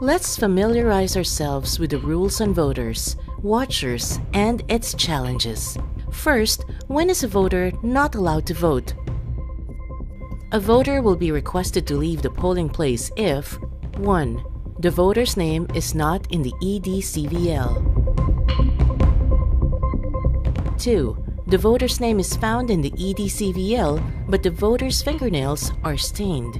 Let's familiarize ourselves with the rules on voters, watchers, and its challenges. First, when is a voter not allowed to vote? A voter will be requested to leave the polling place if 1. The voter's name is not in the EDCVL. 2. The voter's name is found in the EDCVL, but the voter's fingernails are stained.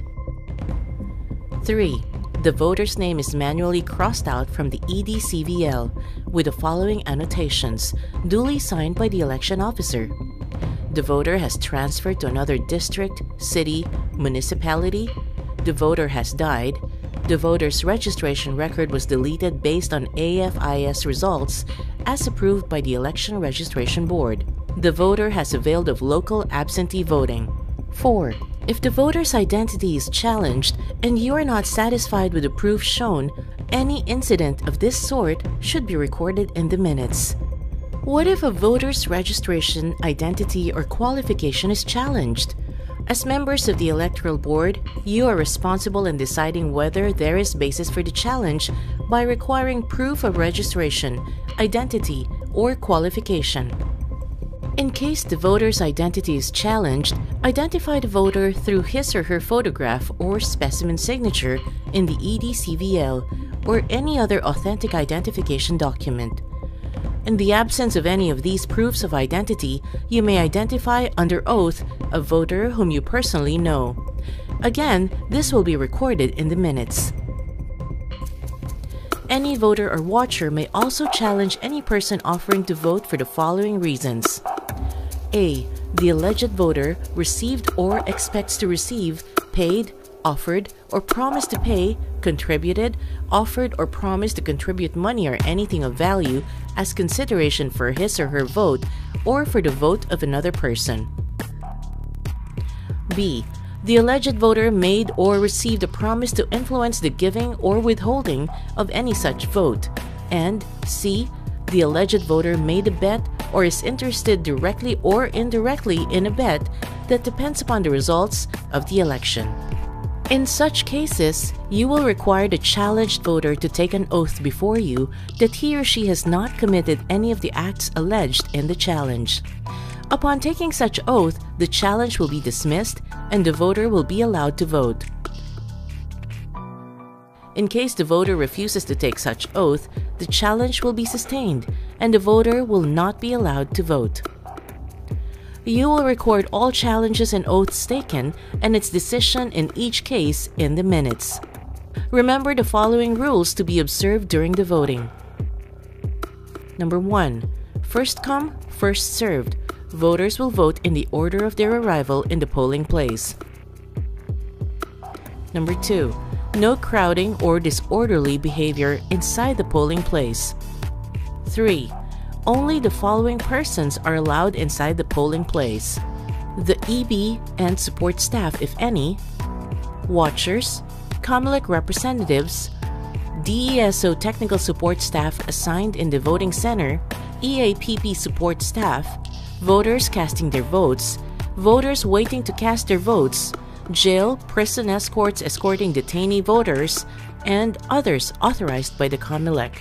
3. The voter's name is manually crossed out from the EDCVL with the following annotations, duly signed by the election officer. The voter has transferred to another district, city, municipality. The voter has died. The voter's registration record was deleted based on AFIS results as approved by the Election Registration Board. The voter has availed of local absentee voting. 4. If the voter's identity is challenged and you are not satisfied with the proof shown, any incident of this sort should be recorded in the minutes. What if a voter's registration, identity, or qualification is challenged? As members of the Electoral Board, you are responsible in deciding whether there is basis for the challenge by requiring proof of registration, identity, or qualification. In case the voter's identity is challenged, identify the voter through his or her photograph or specimen signature in the EDCVL or any other authentic identification document. In the absence of any of these proofs of identity, you may identify under oath a voter whom you personally know. Again, this will be recorded in the minutes. Any voter or watcher may also challenge any person offering to vote for the following reasons. A. The alleged voter received or expects to receive, paid, offered, or promised to pay, contributed, offered, or promised to contribute money or anything of value as consideration for his or her vote or for the vote of another person. B. The alleged voter made or received a promise to influence the giving or withholding of any such vote. And C. The alleged voter made a bet or is interested directly or indirectly in a bet that depends upon the results of the election. In such cases, you will require the challenged voter to take an oath before you that he or she has not committed any of the acts alleged in the challenge. Upon taking such oath, the challenge will be dismissed and the voter will be allowed to vote. In case the voter refuses to take such oath, the challenge will be sustained and the voter will not be allowed to vote. You will record all challenges and oaths taken and its decision in each case in the minutes. Remember the following rules to be observed during the voting. Number 1. First come, first served. Voters will vote in the order of their arrival in the polling place. Number 2. No crowding or disorderly behavior inside the polling place. 3. Only the following persons are allowed inside the polling place: the EB and support staff, if any, watchers, COMELEC representatives, DESO technical support staff assigned in the voting center, EAPP support staff, voters casting their votes, voters waiting to cast their votes, jail, prison escorts escorting detainee voters, and others authorized by the COMELEC.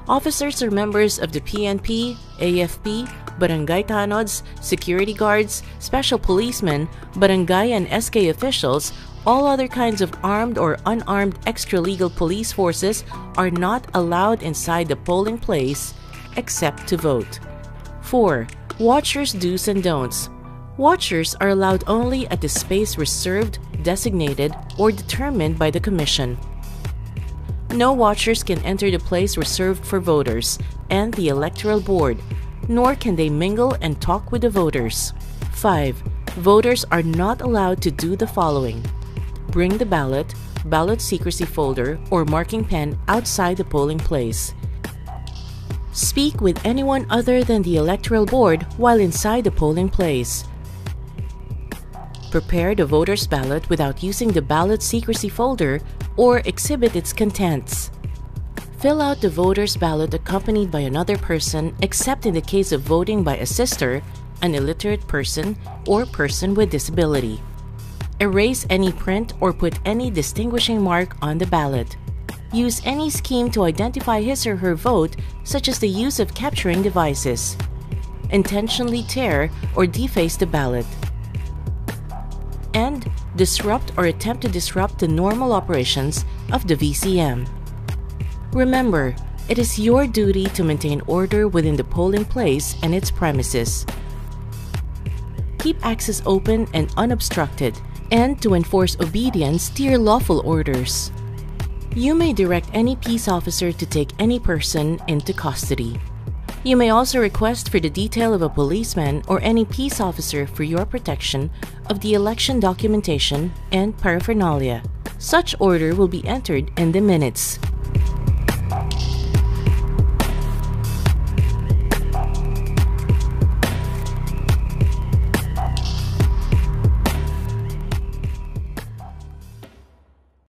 Officers or members of the PNP, AFP, barangay tanods, security guards, special policemen, barangay and SK officials, all other kinds of armed or unarmed extra-legal police forces are not allowed inside the polling place except to vote. 4. Watchers' do's and don'ts. Watchers are allowed only at the space reserved, designated, or determined by the Commission. No watchers can enter the place reserved for voters and the Electoral Board, nor can they mingle and talk with the voters. 5. Voters are not allowed to do the following: bring the ballot, ballot secrecy folder, or marking pen outside the polling place. Speak with anyone other than the Electoral Board while inside the polling place. Prepare the voter's ballot without using the ballot secrecy folder or exhibit its contents. Fill out the voter's ballot accompanied by another person except in the case of voting by a sister, an illiterate person, or person with disability. Erase any print or put any distinguishing mark on the ballot. use any scheme to identify his or her vote, such as the use of capturing devices, intentionally tear or deface the ballot, and disrupt or attempt to disrupt the normal operations of the VCM. Remember, it is your duty to maintain order within the polling place and its premises. Keep access open and unobstructed, and to enforce obedience to your lawful orders. You may direct any peace officer to take any person into custody. You may also request for the detail of a policeman or any peace officer for your protection of the election documentation and paraphernalia. Such order will be entered in the minutes.